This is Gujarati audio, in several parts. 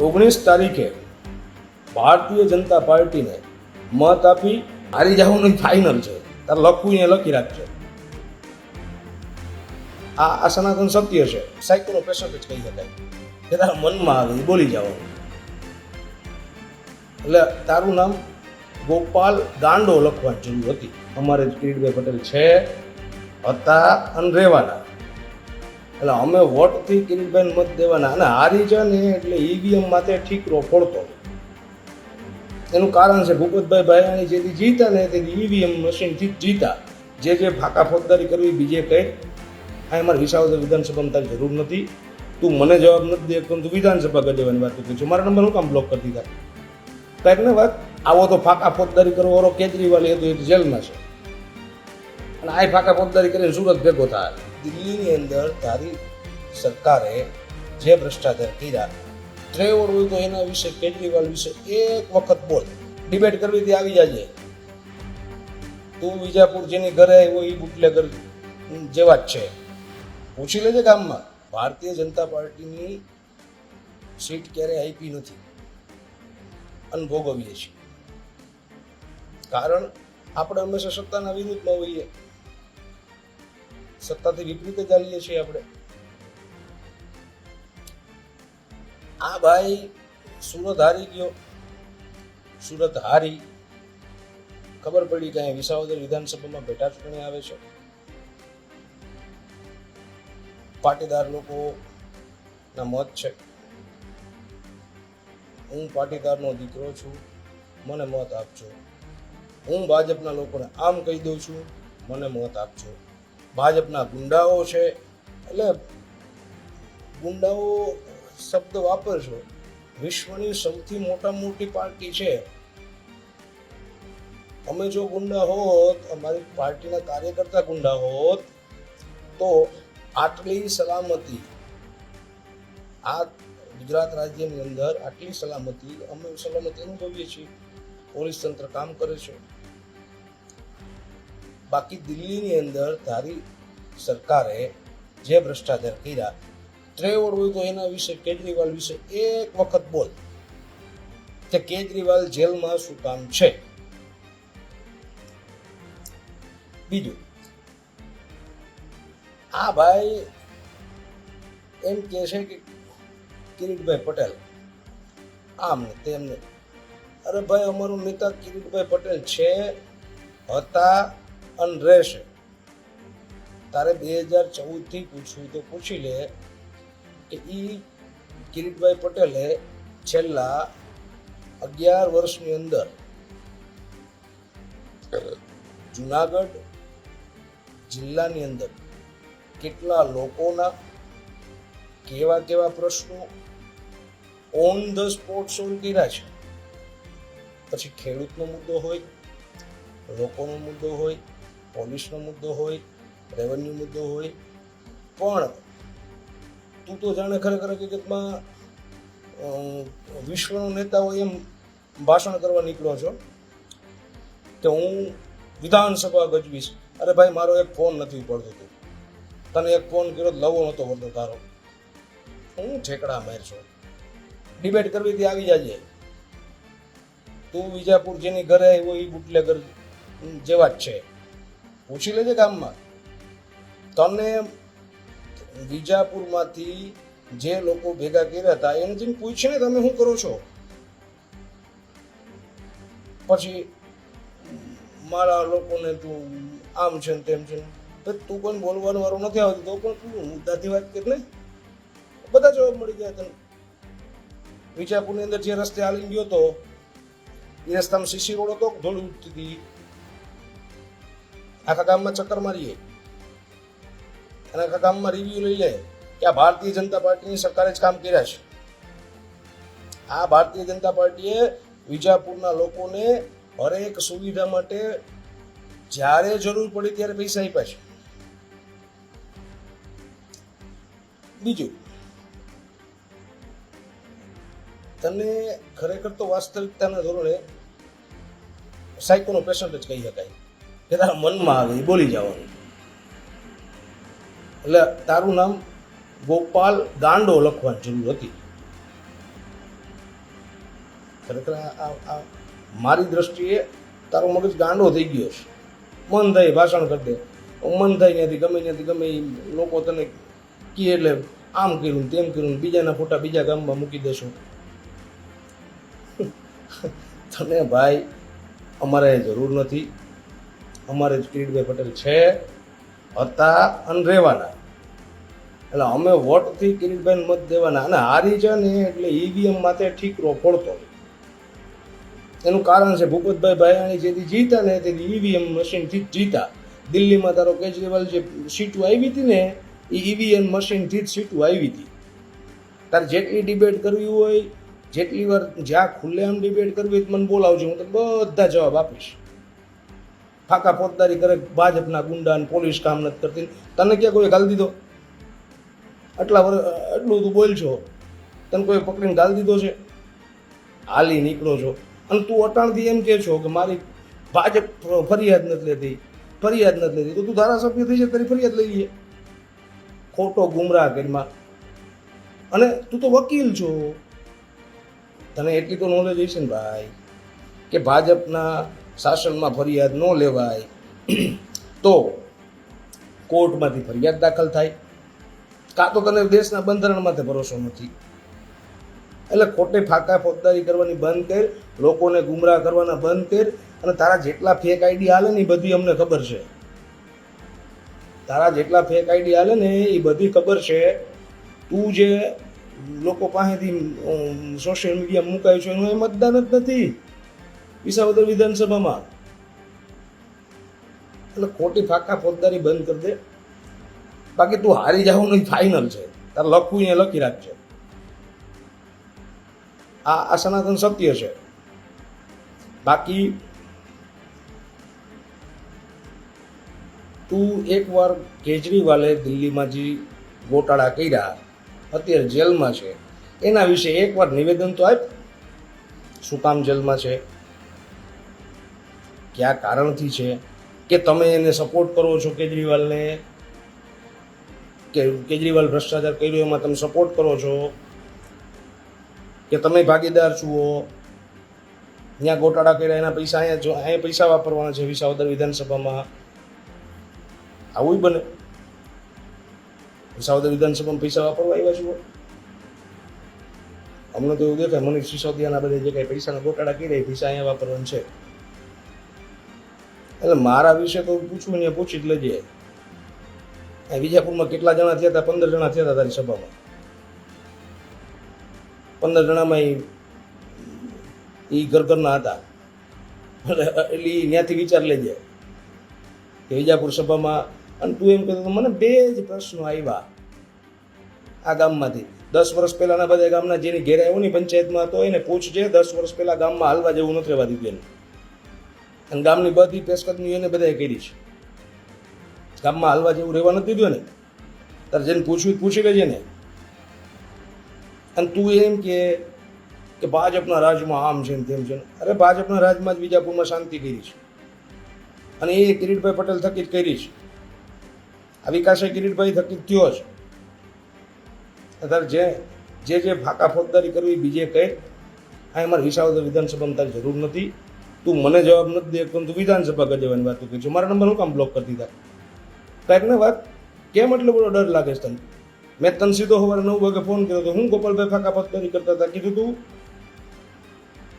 19 તારીખે ભારતીય જનતા પાર્ટીને મત આપી હારી જવાનું ફાઇનલ છે. તારે લખવું એ લખી રાખજો. આ સનાતન સત્ય છે. સાયકોનો પેશન્ટ જ કહી શકાય કે તારા મનમાં આવે એ બોલી જવાનું. એટલે તારું નામ ગોપાલ ગાંડો લખવાની જરૂર હતી. અમારે જ કિરીટભાઈ પટેલ છે, હતા અને રહેવાના. એટલે અમે વોટથી કિરીટભાઈને મત દેવાના. અને હારી છે ને એટલે ઈવીએમ માટે ઠીકરો પડતો. એનું કારણ છે ભૂપતભાઈ ભાયાણી જેથી જીતા ને તેથી ઈવીએમ મશીનથી જ જીતા. જે ફાકા ફોજદારી કરવી બીજે કંઈ આ અમારે વિસાવદર વિધાનસભામાં તારી જરૂર નથી. તું મને જવાબ નથી દે તું વિધાનસભા કરી દેવાની વાત પૂછું. મારા નંબર હું કામ બ્લોક કરતી હતા કાંઈક ને વાત. આવો તો ફાકા ફોજદારી કરવો વાળો કેજરીવાલ હતો એ જેલમાં છે. અને આ ફાકા ફોજદારી કરીને સુરત ભેગો થાય. દિલ્હીની અંદર તારી સરકારે જે ભ્રષ્ટાચાર કર્યા ટ્રેવર હોય તો એના વિશે કેજરીવાલ વિશે એક વખત બોલ. ડિબેટ કરવી તે આવી જાજે. તું વિજાપુર જેની ઘરે આવ્યો એ બુટલેગર જેવા જ છે. પૂછી લેજે ગામમાં. ભારતીય જનતા પાર્ટીની સીટ ક્યારેય આપી નથી અને ભોગવીએ છીએ. કારણ આપણે હંમેશા સત્તાના વિરુદ્ધમાં હોઈએ, સત્તાથી વિપરીત ચાલીએ છીએ આપણે. આ ભાઈ સુરત હારી ગયો. સુરત હારી ખબર પડી કે અહીંયા વિસાવદર વિધાનસભામાં પેટા ચૂંટણી આવે છે. પાટીદાર લોકોના મત છે. હું પાટીદારનો દીકરો છું, મને મત આપજો. હું ભાજપના લોકોને આમ કહી દઉં છું, મને મત આપજો. ભાજપના ગુંડાઓ છે, એટલે ગુંડાઓ શબ્દ વાપરશો. વિશ્વની સૌથી મોટી પાર્ટી છે. અમે જો ગુંડા હોત, અમારી પાર્ટીના કાર્યકર્તા ગુંડા હોત તો આટલી સલામતી આ ગુજરાત રાજ્યની અંદર આટલી સલામતી અમે સલામતી અનુભવીએ છીએ. પોલીસ તંત્ર કામ કરે છે. બાકી દિલ્હીની અંદર તારી સરકારે જે ભ્રષ્ટાચાર કર્યા ટ્રેવર હોય તો એના વિશે કેજરીવાલ વિશે એક વખત બોલ કે કેજરીવાલ જેલમાં શું કામ છે. બીજું, આ ભાઈ એમ કહે છે કે કિરીટભાઈ પટેલ આમ ને તેમને. અરે ભાઈ, અમારું નેતા કિરીટભાઈ પટેલ છે, હતા અને રહેશે. તારે 2014થી પૂછવું તો પૂછી લે કે કિરીટભાઈ પટેલે છેલ્લા 11 વર્ષની અંદર જુનાગઢ જિલ્લાની અંદર કેટલા લોકોના કેવા પ્રશ્નો ઓન ધ સ્પોટ સોલ્વ કર્યા છે. પછી ખેડૂતનો મુદ્દો હોય, લોકોનો મુદ્દો હોય, પોલીસનો મુદ્દો હોય, રેવન્યુ મુદ્દો હોય. પણ તું તો જાણે ખરેખર હકીકતમાં વિશ્વનો નેતા હોય એમ ભાષણ કરવા નીકળ્યો છો કે હું વિધાનસભા ગજવીશ. અરે ભાઈ, મારો એક ફોન નથી પડતો. તું તને એક ફોન કર્યો લવો નહોતો પડતો તારો. હું ઠેકડા મારશો. ડિબેટ કરવી તે આવી જાજે. તું વિજાપુર જેની ઘરે આવ્યો એ બુટલેગર જેવા જ છે. પૂછી લેજે ગામમાં. તને વિજાપુરમાંથી જે લોકો ભેગા કર્યા હતા એને જેમ પૂછીને તમે શું કરો છો. પછી મારા લોકોને તું આમ છે ને તેમ છે. તું કોઈ બોલવાનો વાળો નથી આવતો તો પણ તું મુદ્દાથી વાત કર ને, બધા જવાબ મળી જાય તને. વિજાપુરની અંદર જે રસ્તે હાલી ગયો હતો એ રસ્તામાં સીસી રોડ હતો, ધૂળ ઉડતી હતી. આખા ગામમાં ચક્કર મારીએ અને આખા ગામમાં રિવ્યુ લઈ લે કે આ ભારતીય જનતા પાર્ટીની સરકારે જ કામ કર્યા છે. આ ભારતીય જનતા પાર્ટીએ વિજાપુરના લોકોને હરેક સુવિધા માટે જ્યારે જરૂર પડી ત્યારે પૈસા આપ્યા છે. બીજું, તને ખરેખર તો વાસ્તવિકતાના ધોરણે સાયકોનો પેશન્ટ જ કહી શકાય કે તારા મનમાં આવે એ બોલી જવાનું. એટલે તારું નામ ગોપાલ ગાંડો લખવાની જરૂર હતી. ખરેખર આ મારી દ્રષ્ટિએ તારો મગજ ગાંડો થઈ ગયો છે. મન થાય ભાષણ કરી દે, મન થાય ત્યાંથી ગમે એ લોકો તને કહે એટલે આમ કર્યું તેમ કર્યું, બીજાના ફોટા બીજા ગામમાં મૂકી દેશો. તને ભાઈ અમારે જરૂર નથી. અમારે કિરીટભાઈ પટેલ છે, હતા અને રહેવાના. એટલે અમે વોટથી કિરીટભાઈને મત દેવાના. અને હારી છે ને એટલે ઈવીએમ માથે ઠીકરો ફોડતો. એનું કારણ છે ભૂપતભાઈ ભાયાણી જેથી જીતા ને તેથી ઈવીએમ મશીનથી જ જીતા. દિલ્હીમાં તારો કેજરીવાલ જે સીટો આવી હતી ને એ ઈવીએમ મશીનથી જ સીટો આવી હતી. તારે જેટલી ડિબેટ કરવી હોય, જેટલી વાર જ્યાં ખુલ્લેઆમ ડિબેટ કરવી હોય મને બોલાવજો, હું તને બધા જવાબ આપીશ. ફાકા ફોજદારી કરે ભાજપના ગુંડા અને પોલીસ કામ નથી કરતી. તને ક્યાં કોઈ ગાલ દીધો? એટલું તું બોલ છો, તને કોઈ પકડીને ગાલ દીધો છે? હાલી નીકળો છો અને તું અટાણથી એમ કહે છો કે મારી ભાજપ ફરિયાદ નથી લેતી. તો તું ધારાસભ્ય થઈ છે તારી ફરિયાદ લઈ લઈએ. ખોટો ગુમરાહ કરીમાં. અને તું તો વકીલ છો, તને એટલી તો નોલેજ હશે ને ભાઈ કે ભાજપના શાસનમાં ફરિયાદ ન લેવાય તો કોર્ટમાંથી ફરિયાદ દાખલ થાય, કાં તો તને દેશના બંધારણમાંથી ભરોસો નથી. એટલે ખોટે ફાકા ફોજદારી કરવાની બંધ કર, લોકોને ગુમરાહ કરવાના બંધ કર. અને તારા જેટલા ફેક આઈડી હાલે ને એ બધી અમને ખબર છે. તારા જેટલા ફેક આઈડી હાલે ને એ બધી ખબર છે. તું જે લોકો પાસેથી સોશિયલ મીડિયા મુકાયું છે એનું એ મતદાન જ નથી વિસાવદર વિધાનસભામાં. એટલે ખોટી ફાકા ફોજદારી બંધ કરી દે. બાકી તું હારી જવાનું ફાઇનલ છે. તારે લખવું એ લખી રાખજે. આ સનાતન સત્ય છે. બાકી તું એકવાર કેજરીવાલે દિલ્હીમાં જે ગોટાળા કર્યા, અત્યારે જેલમાં છે, એના વિશે એકવાર નિવેદન તો આપ. શું કામ જેલમાં છે? કયા કારણથી છે? કે તમે એને સપોર્ટ કરો છો કેજરીવાલને, કે કેજરીવાલ ભ્રષ્ટાચાર કર્યો એમાં તમે સપોર્ટ કરો છો, કે તમે ભાગીદાર છો? ત્યાં ગોટાળા કર્યા એના પૈસા અહીંયા પૈસા વાપરવાના છે વિસાવદર વિધાનસભામાં. આવું બને? વિસાવદર વિધાનસભામાં પૈસા વાપરવા આવ્યા છો? અમને તો એવું દેખાય મનીષ સિસોદિયાના બધે જે કાંઈ પૈસાના ગોટાળા કર્યા એ પૈસા અહીંયા વાપરવાનું છે. એટલે મારા વિશે તો પૂછવું ને પૂછી જ લેજે. વિજાપુરમાં કેટલા જણા થયા હતા? 15 જણા થયા હતા તારી સભામાં. 15 જણામાં એ ઘરના હતા. એટલે ત્યાંથી વિચાર લેજે કે વિજાપુર સભામાં. અને તું એમ કહેતો મને 2 જ પ્રશ્નો આવ્યા આ ગામમાંથી. 10 વર્ષ પહેલાના બધા ગામના જેની ઘેર આવ્યો ને પંચાયતમાં હતો એને પૂછજે. 10 વર્ષ પહેલા ગામમાં હાલવા જેવું નથી રહેવા દીધું એને. અને ગામની બધી પેશકદમી એને બધાએ કરી છે. ગામમાં હાલવા જેવું રહેવા નથી દીધું ને. તારે જેને પૂછ્યું પૂછી લેજે ને. અને તું એમ કે ભાજપના રાજમાં આમ છે ને તેમ છે. અરે ભાજપના રાજમાં જ વિજાપુરમાં શાંતિ કરી છે અને એ કિરીટભાઈ પટેલ થકી જ કરી છે. આ વિકાસ કિરીટભાઈ થકી જ થયો છે. તારે જે ફાકા ફોજદારી કરવી બીજે કહે. આ અમારે વિસાવદર વિધાનસભામાં તારી જરૂર નથી. તું મને જવાબ નથી દે તું વિધાનસભા ગજવાની વાત કરી છે. મારા નંબર હું કામ બ્લોક કરતી હતા? કાંઈક ને વાત કેમ એટલો બધો ડર લાગે છે તને? મેં તને સીધો સવારે 9 વાગે ફોન કર્યો હતો. હું ગોપાલભાઈ ફાકા ફોજદારી કરતા હતા કીધું તું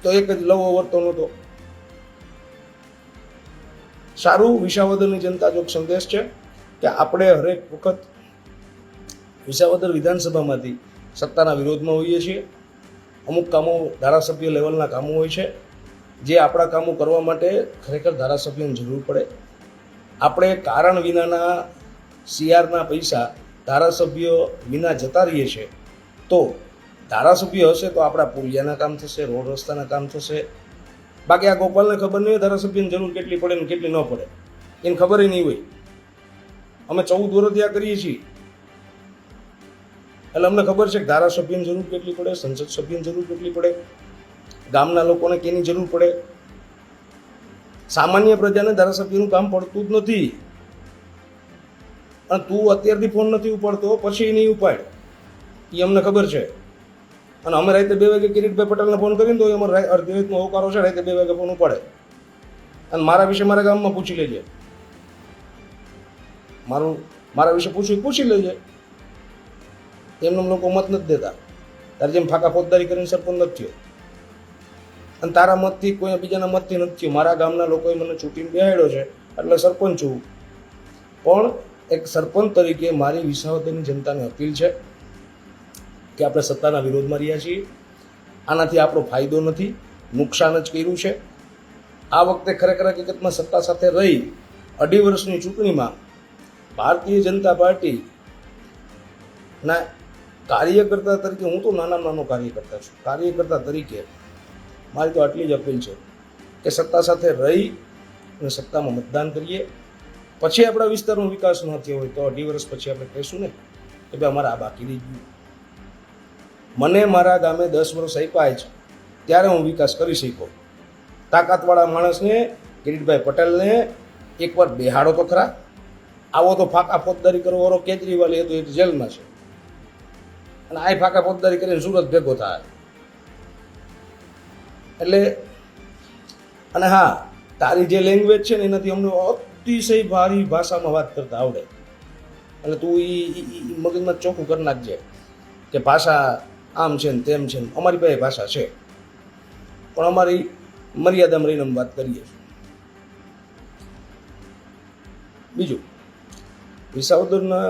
તો એક જ લવો વર્તો નહોતો. સારું, વિસાવદરની જનતા જો સંદેશ છે કે આપણે હરેક વખત વિસાવદર વિધાનસભામાંથી સત્તાના વિરોધમાં હોઈએ છીએ. અમુક કામો ધારાસભ્ય લેવલના કામો હોય છે જે આપણા કામો કરવા માટે ખરેખર ધારાસભ્યની જરૂર પડે. આપણે કારણ વિનાના સીઆરના પૈસા ધારાસભ્ય વિના જતા રહીએ છીએ. તો ધારાસભ્ય હશે તો આપણા પુલિયાના કામ થશે, રોડ રસ્તાના કામ થશે. બાકી આ ગોપાલને ખબર નહીં હોય ધારાસભ્યની જરૂર કેટલી પડે ને કેટલી ન પડે. એને ખબર નહીં હોય. અમે 14 વર્ષ ત્યાં કરીએ છીએ એટલે અમને ખબર છે કે ધારાસભ્યની જરૂર કેટલી પડે, સંસદ સભ્યની જરૂર કેટલી પડે, ગામના લોકોને કેની જરૂર પડે. સામાન્ય પ્રજાને ધારાસભ્યનું કામ પડતું જ નથી. અને તું અત્યારથી ફોન નથી ઉપાડતો પછી નહીં ઉપાડ, એ અમને ખબર છે. અને અમે રાતે 2 વાગે કિરીટભાઈ પટેલને ફોન કરીને તો અમારે અડધી રાતનો હોકારો છે, રાતે 2 વાગે ફોન ઉપાડે. અને મારા વિશે મારા ગામમાં પૂછી લેજે, મારા વિશે પૂછી લેજે. એમને લોકો મત નથી દેતા. તારે જેમ ફાંકા ફોજદારી કરીને સરપંચ નથી થયો, અને તારા મતથી કોઈ બીજાના મતથી નથી થયું. મારા ગામના લોકોએ મને ચૂંટીને બેહાડ્યો છે એટલે સરપંચ છું. પણ એક સરપંચ તરીકે મારી વિસાવદરની જનતાને અપીલ છે કે આપણે સત્તાના વિરોધમાં રહ્યા છીએ. આનાથી આપણો ફાયદો નથી, નુકસાન જ કર્યું છે. આ વખતે ખરેખર હકીકતમાં સત્તા સાથે રહી 2.5 વર્ષની ચૂંટણીમાં ભારતીય જનતા પાર્ટીના કાર્યકર્તા તરીકે, હું તો નાનો કાર્યકર્તા છું, કાર્યકર્તા તરીકે મારી તો આટલી જ અપીલ છે કે સત્તા સાથે રહી અને સત્તામાં મતદાન કરીએ. પછી આપણા વિસ્તારનો વિકાસ ન થયો હોય તો 2.5 વર્ષ પછી આપણે કહીશું ને કે ભાઈ અમારે આ બાકી રહી ગયું. મને મારા ગામે 10 વર્ષ આપ્યા છે ત્યારે હું વિકાસ કરી શક્યો. તાકાતવાળા માણસને, કિરીટભાઈ પટેલને એકવાર બેહાડો તો ખરા. આવો તો ફાંકા ફોજદારી કરવાનો કેજરીવાલ એ તો એક જેલમાં છે, અને આ ફાંકા ફોજદારી કરીને સુરત ભેગો થાય. એટલે અને હા, તારી જે લેંગ્વેજ છે ને એનાથી અમને અતિશય ભારી ભાષામાં વાત કરતા આવડે. એટલે તું એ મગજમાં ચોખ્ખું કરી નાખજે કે ભાષા આમ છે ને તેમ છે ને. અમારી પાસે ભાષા છે, પણ અમારી મર્યાદામાં રહીને અમે વાત કરીએ છીએ. બીજું, વિસાવદરના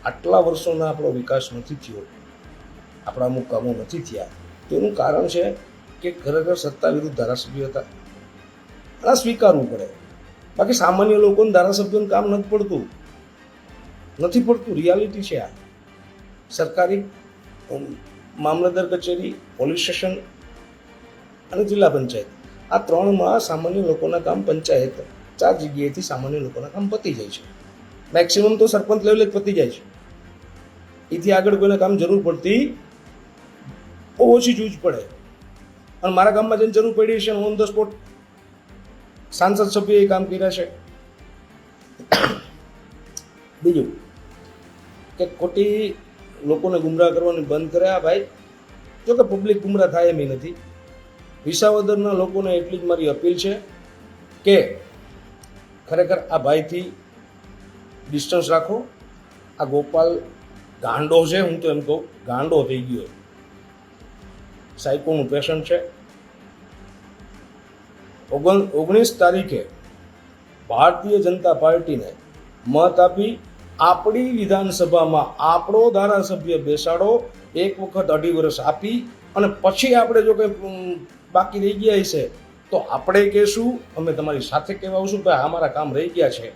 આટલા વર્ષોના આપણો વિકાસ નથી થયો, આપણા અમુક કામો નથી થયા. તેનું કારણ છે કે ખરેખર સત્તા વિરુદ્ધ ધારાસભ્યો હતા. આ સ્વીકારવું પડે. બાકી સામાન્ય લોકોને ધારાસભ્યોનું કામ નથી પડતું. રિયાલિટી છે આ. સરકારી મામલતદાર કચેરી, પોલીસ સ્ટેશન અને જિલ્લા પંચાયત, આ 3માં સામાન્ય લોકોના કામ, પંચાયત 4 જગ્યાએથી સામાન્ય લોકોના કામ પતી જાય છે. મેક્સિમમ તો સરપંચ લેવલે જ પતી જાય છે. એથી આગળ કોઈને કામ જરૂર પડતી બહુ ઓછી જૂજ પડે. અને મારા ગામમાં જેને જરૂર પડી છે ઓન ધ સ્પોટ સાંસદ સભ્યએ કામ કર્યા છે. બીજું કે ખોટી લોકોને ગુમરાહ કરવાની બંધ કર્યા ભાઈ. જો કે પબ્લિક ગુમરાહ થાય એમ નથી. વિસાવદરના લોકોને એટલી જ મારી અપીલ છે કે ખરેખર આ ભાઈથી ડિસ્ટન્સ રાખો. આ ગોપાલ ગાંડો છે, હું તો એમ કહું ગાંડો થઈ ગયો, સાયકોનું પેશન્ટ છે. 19 તારીખે ભારતીય જનતા પાર્ટીને મત આપી આપણી વિધાનસભામાં આપણો ધારાસભ્ય બેસાડો. એક વખત 2.5 વર્ષ આપી અને પછી આપણે જો કંઈ બાકી રહી ગયા હશે તો આપણે કહેશું, અમે તમારી સાથે કહેવા આવશું કે અમારા કામ રહી ગયા છે.